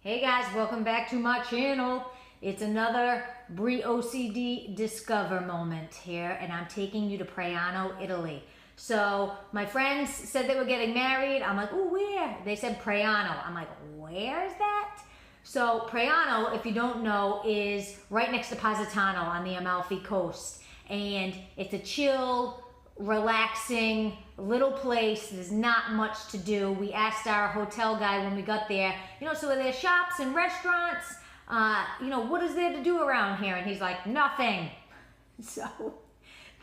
Hey guys, welcome back to my channel. It's another Brie OCD Discover moment here, and I'm taking you to Praiano, Italy. So my friends said they were getting married. I'm like, oh, where? They said Praiano. I'm like, where's that? So Praiano, if you don't know, is right next to Positano on the Amalfi Coast. And it's a chill, relaxing little place. There's not much to do. We asked our hotel guy when we got there, so are there shops and restaurants? What is there to do around here? And he's like, nothing. So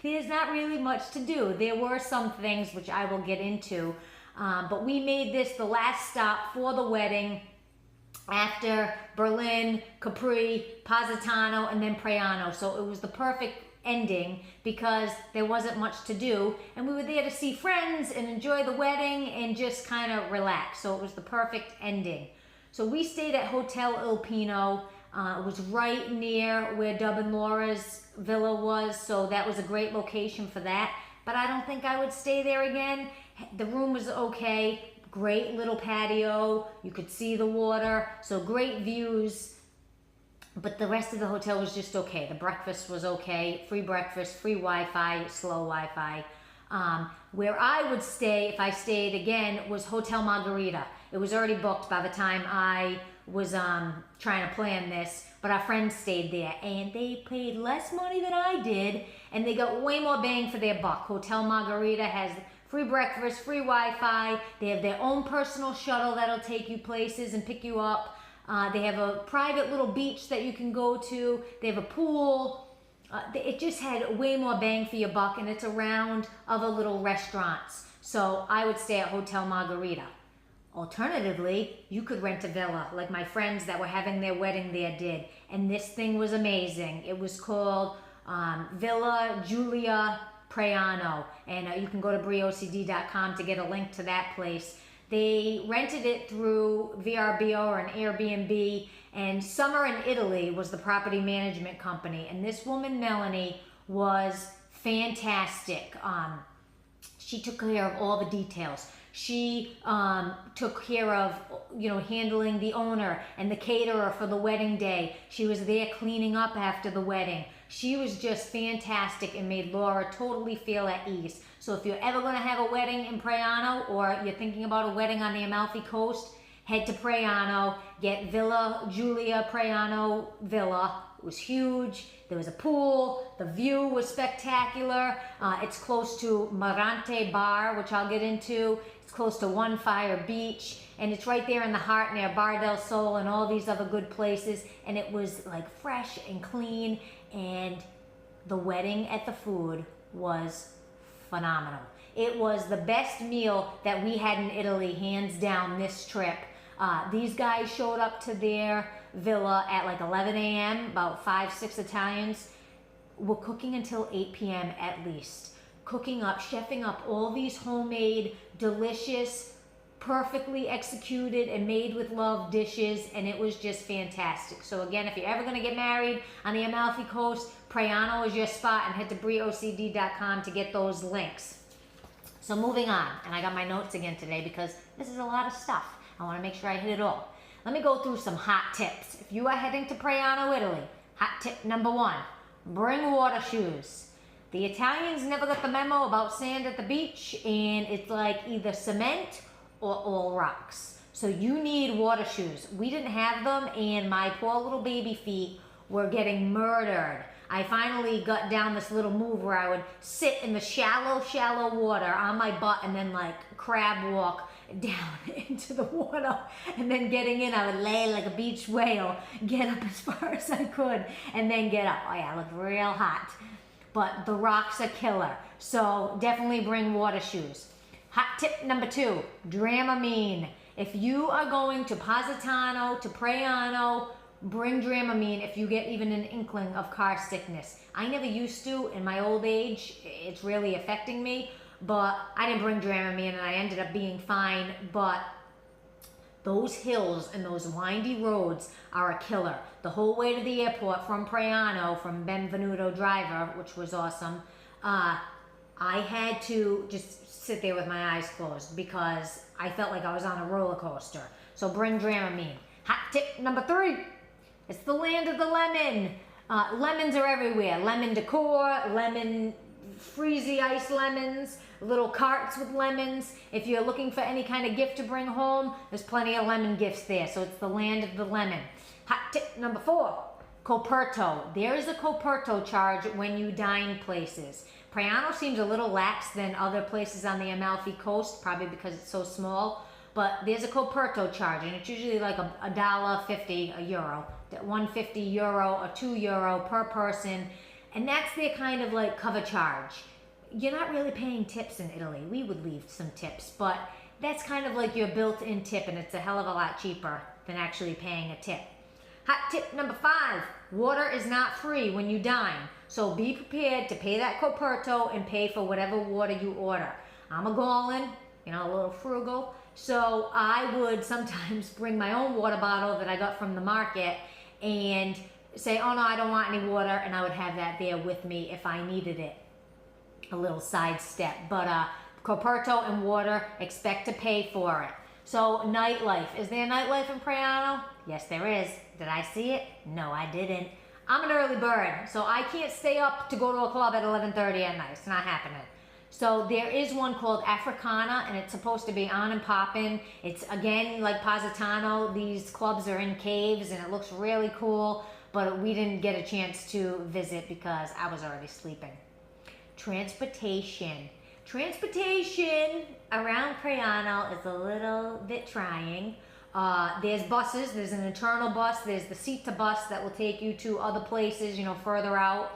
there's not really much to do. There were some things which I will get into, but we made this the last stop for the wedding after Berlin, Capri, Positano, and then Praiano. So it was the perfect ending because there wasn't much to do, and we were there to see friends and enjoy the wedding and just kind of relax. So it was the perfect ending. So we stayed at Hotel Il Pino. It was right near where Dub and Laura's villa was, so that was a great location for that. But I don't think I would stay there again. The room was okay. Great little patio. You could see the water, so great views. But the rest of the hotel was just okay. The breakfast was okay. Free breakfast, free Wi-Fi, slow Wi-Fi. Where I would stay, if I stayed again, was Hotel Margarita. It was already booked by the time I was trying to plan this. But our friends stayed there, and they paid less money than I did, and they got way more bang for their buck. Hotel Margarita has free breakfast, free Wi-Fi. They have their own personal shuttle that'll take you places and pick you up. They have a private little beach that you can go to. They have a pool. It just had way more bang for your buck, and it's around other little restaurants. So I would stay at Hotel Margarita. Alternatively, you could rent a villa like my friends that were having their wedding there did. And this thing was amazing. It was called Villa Giulia Praiano. And you can go to briocd.com to get a link to that place. They rented it through VRBO or an Airbnb, and Summer in Italy was the property management company. And this woman, Melanie, was fantastic. She took care of all the details. She took care of, handling the owner and the caterer for the wedding day. She was there cleaning up after the wedding. She was just fantastic and made Laura totally feel at ease. So if you're ever going to have a wedding in Praiano, or you're thinking about a wedding on the Amalfi Coast, head to Praiano, get Villa Giulia Praiano Villa. It was huge. There was a pool. The view was spectacular. It's close to Monta Bar, which I'll get into. It's close to One Fire Beach, and it's right there in the heart near Bar del Sol and all these other good places. And it was like fresh and clean, and the wedding at the food was phenomenal. It was the best meal that we had in Italy, hands down, this trip. These guys showed up to their villa at like 11 a.m., about 5-6 Italians. Were cooking until 8 p.m. at least. Cooking up, chefing up all these homemade, delicious, perfectly executed and made with love dishes, and it was just fantastic. So again, if you're ever going to get married on the Amalfi Coast, Praiano is your spot, and head to briocd.com to get those links. So moving on, and I got my notes again today because this is a lot of stuff. I want to make sure I hit it all. Let me go through some hot tips. If you are heading to Praiano, Italy, hot tip number 1, bring water shoes. The Italians never got the memo about sand at the beach, and it's like either cement or all rocks. So you need water shoes. We didn't have them, and my poor little baby feet were getting murdered. I finally got down this little move where I would sit in the shallow water on my butt and then like crab walk down into the water, and then getting in, I would lay like a beach whale, get up as far as I could, and then get up. Oh yeah, I look real hot. But the rocks are killer. So definitely bring water shoes. Hot tip number 2, Dramamine. If you are going to Positano, to Praiano, bring Dramamine if you get even an inkling of car sickness. I never used to in my old age. It's really affecting me, but I didn't bring Dramamine and I ended up being fine. But those hills and those windy roads are a killer. The whole way to the airport from Praiano, from Benvenuto Driver, which was awesome, I had to just sit there with my eyes closed because I felt like I was on a roller coaster. So bring Dramamine. Hot tip number 3. It's the land of the lemon. Lemons are everywhere. Lemon decor, lemon freezy ice lemons, little carts with lemons. If you're looking for any kind of gift to bring home, there's plenty of lemon gifts there. So it's the land of the lemon. Hot tip number 4. Coperto. There is a Coperto charge when you dine places. Praiano seems a little lax than other places on the Amalfi Coast, probably because it's so small. But there's a Coperto charge, and it's usually like $1.50 a euro, €1.50 or €2 per person, and that's their kind of like cover charge. You're not really paying tips in Italy. We would leave some tips, but that's kind of like your built-in tip, and it's a hell of a lot cheaper than actually paying a tip. Hot tip number 5, water is not free when you dine. So be prepared to pay that Coperto and pay for whatever water you order. I'm a Gallon, a little frugal. So I would sometimes bring my own water bottle that I got from the market and say, oh no, I don't want any water. And I would have that there with me if I needed it. A little side step. But Coperto and water, expect to pay for it. So nightlife. Is there a nightlife in Praiano? Yes, there is. Did I see it? No, I didn't. I'm an early bird, so I can't stay up to go to a club at 11:30 at night. It's not happening. So there is one called Africana, and it's supposed to be on and popping. It's, again, like Positano. These clubs are in caves, and it looks really cool, but we didn't get a chance to visit because I was already sleeping. Transportation. Transportation around Praiano is a little bit trying. There's buses. There's an internal bus. There's the Sita bus that will take you to other places, further out.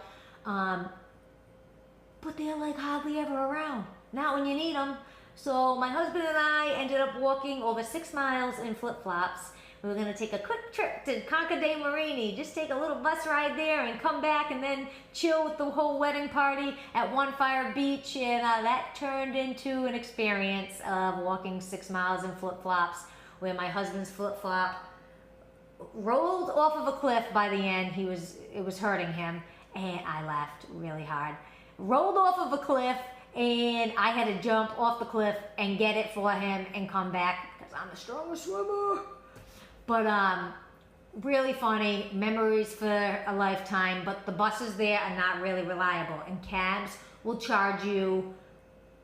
But they're like hardly ever around. Not when you need them. So my husband and I ended up walking over 6 miles in flip-flops. We were going to take a quick trip to Concord Amorini, just take a little bus ride there and come back and then chill with the whole wedding party at Ferarri Beach. And that turned into an experience of walking 6 miles in flip-flops, where my husband's flip-flop rolled off of a cliff by the end. It was hurting him, and I laughed really hard. Rolled off of a cliff, and I had to jump off the cliff and get it for him and come back because I'm the strongest swimmer. But really funny, memories for a lifetime, but the buses there are not really reliable, and cabs will charge you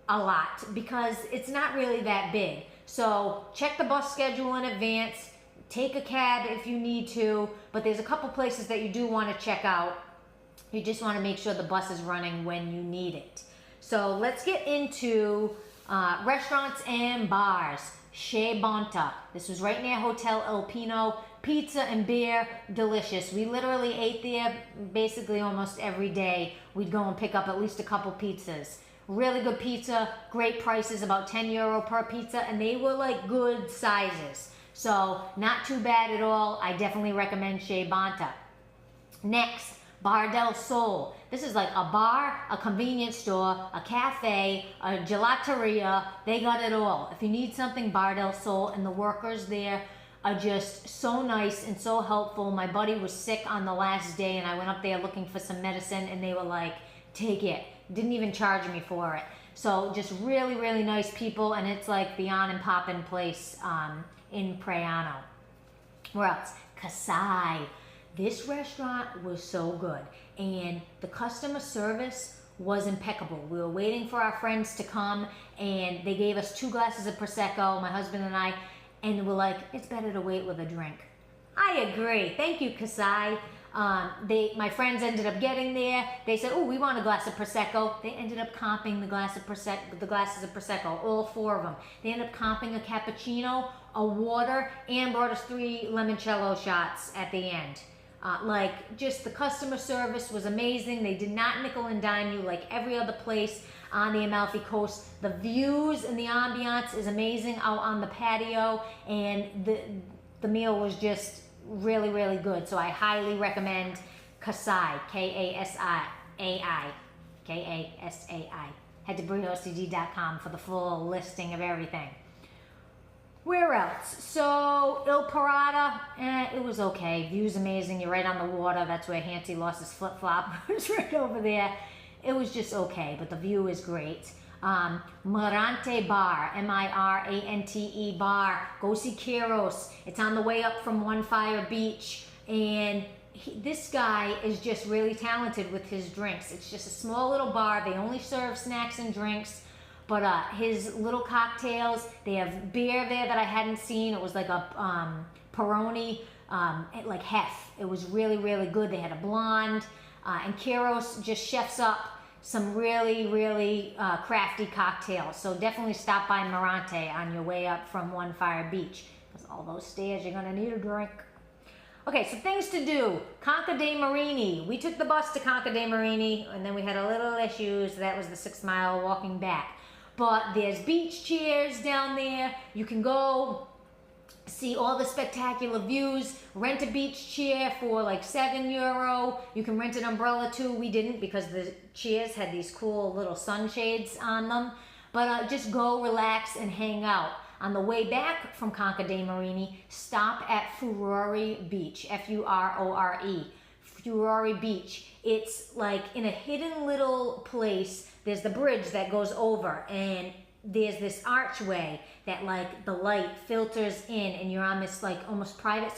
a lot because it's not really that big. So check the bus schedule in advance, take a cab if you need to, but there's a couple places that you do want to check out. You just want to make sure the bus is running when you need it. So let's get into restaurants and bars. Chez Monta. This was right near Hotel El Pino. Pizza and beer, delicious. We literally ate there basically almost every day. We'd go and pick up at least a couple pizzas. Really good pizza, great prices, about €10 per pizza, and they were like good sizes. So not too bad at all. I definitely recommend Chez Monta. Next, Bar del Sol. This is like a bar, a convenience store, a cafe, a gelateria. They got it all. If you need something, Bar del Sol, and the workers there are just so nice and so helpful. My buddy was sick on the last day, and I went up there looking for some medicine, and they were like, take it. Didn't even charge me for it. So just really, really nice people, and it's like the on and poppin' place in Praiano. Where else? Kasai. This restaurant was so good, and the customer service was impeccable. We were waiting for our friends to come, and they gave us 2 glasses of Prosecco, my husband and I, and we're like, it's better to wait with a drink. I agree. Thank you, Kasai. My friends ended up getting there. They said, oh, we want a glass of Prosecco. They ended up comping the glasses of Prosecco, all 4 of them. They ended up comping a cappuccino, a water, and brought us 3 limoncello shots at the end. Just the customer service was amazing. They did not nickel and dime you like every other place on the Amalfi Coast. The views and the ambiance is amazing out on the patio, and the meal was just really, really good. So I highly recommend Kasai, Kasai, Kasai. Head to briocd.com for the full listing of everything. Where else? So, Il Parada, it was okay. View's amazing. You're right on the water. That's where Hansi lost his flip-flop. It's right over there. It was just okay, but the view is great. Mirante Bar, Mirante Bar. Go see Kiros. It's on the way up from One Fire Beach. And this guy is just really talented with his drinks. It's just a small little bar. They only serve snacks and drinks. But his little cocktails, they have beer there that I hadn't seen. It was like a Peroni, like hef. It was really, really good. They had a blonde. And Kiros just chefs up some really, really crafty cocktails. So definitely stop by Mirante on your way up from One Fire Beach. Because all those stairs, you're going to need a drink. Okay, so things to do. Concord Amorini. We took the bus to Concord Amorini, and then we had a little issues. That was the 6 mile walking back. But there's beach chairs down there. You can go see all the spectacular views. Rent a beach chair for like €7. You can rent an umbrella too. We didn't because the chairs had these cool little sunshades on them. But just go, relax, and hang out. On the way back from Concord Amorini, stop at Ferarri Beach, F-U-R-O-R-E. Ferarri Beach. It's like in a hidden little place. There's the bridge that goes over, and there's this archway that like the light filters in, and you're on this like almost private,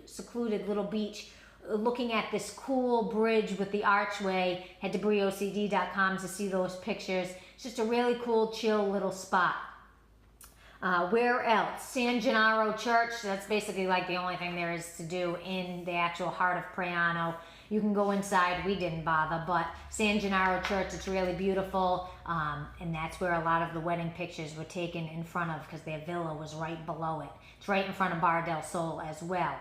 secluded little beach looking at this cool bridge with the archway. Head to breocd.com to see those pictures. It's just a really cool, chill little spot. Where else? San Gennaro Church. That's basically like the only thing there is to do in the actual heart of Praiano. You can go inside. We didn't bother, but San Gennaro Church, it's really beautiful, and that's where a lot of the wedding pictures were taken in front of because their villa was right below it. It's right in front of Bar del Sol as well.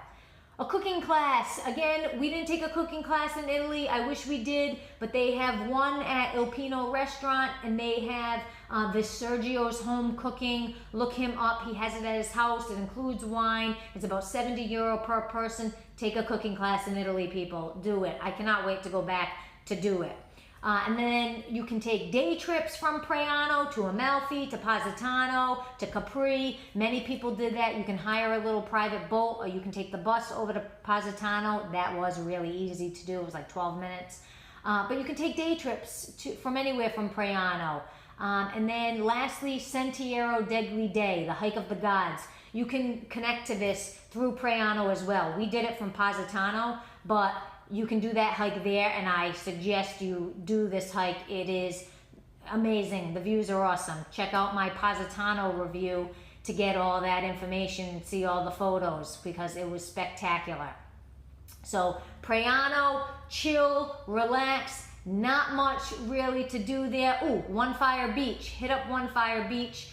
A cooking class. Again, we didn't take a cooking class in Italy. I wish we did, but they have one at Il Pino restaurant, and they have this Sergio's Home Cooking. Look him up. He has it at his house. It includes wine. It's about €70 per person. Take a cooking class in Italy, people. Do it. I cannot wait to go back to do it. And then you can take day trips from Praiano to Amalfi, to Positano, to Capri. Many people did that. You can hire a little private boat, or you can take the bus over to Positano. That was really easy to do. It was like 12 minutes. But you can take day trips from anywhere from Praiano. And then lastly, Sentiero degli Dei, the hike of the gods. You can connect to this through Praiano as well. We did it from Positano, but you can do that hike there, and I suggest you do this hike. It is amazing. The views are awesome. Check out my Positano review to get all that information and see all the photos because it was spectacular. So Praiano, chill, relax, not much really to do there. Ooh, One Fire Beach. Hit up One Fire Beach.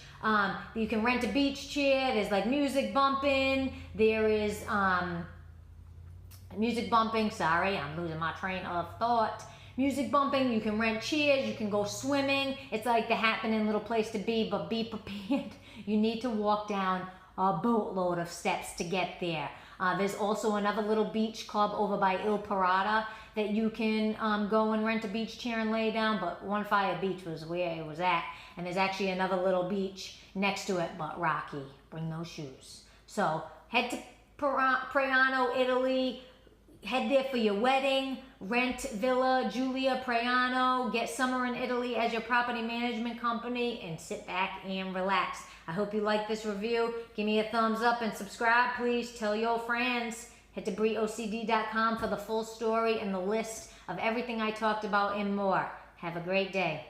You can rent a beach chair. There's like music bumping. There is music bumping. Sorry, I'm losing my train of thought. Music bumping. You can rent chairs. You can go swimming. It's like the happening little place to be, but be prepared. You need to walk down a boatload of steps to get there. There's also another little beach club over by Il Parada that you can go and rent a beach chair and lay down, but One Fire Beach was where it was at. And there's actually another little beach next to it, but rocky. Bring those shoes. So head to Praiano, Italy. Head there for your wedding. Rent Villa Giulia Praiano. Get Summer in Italy as your property management company, and sit back and relax. I hope you like this review. Give me a thumbs up and subscribe, please. Tell your friends. Head to breocd.com for the full story and the list of everything I talked about and more. Have a great day.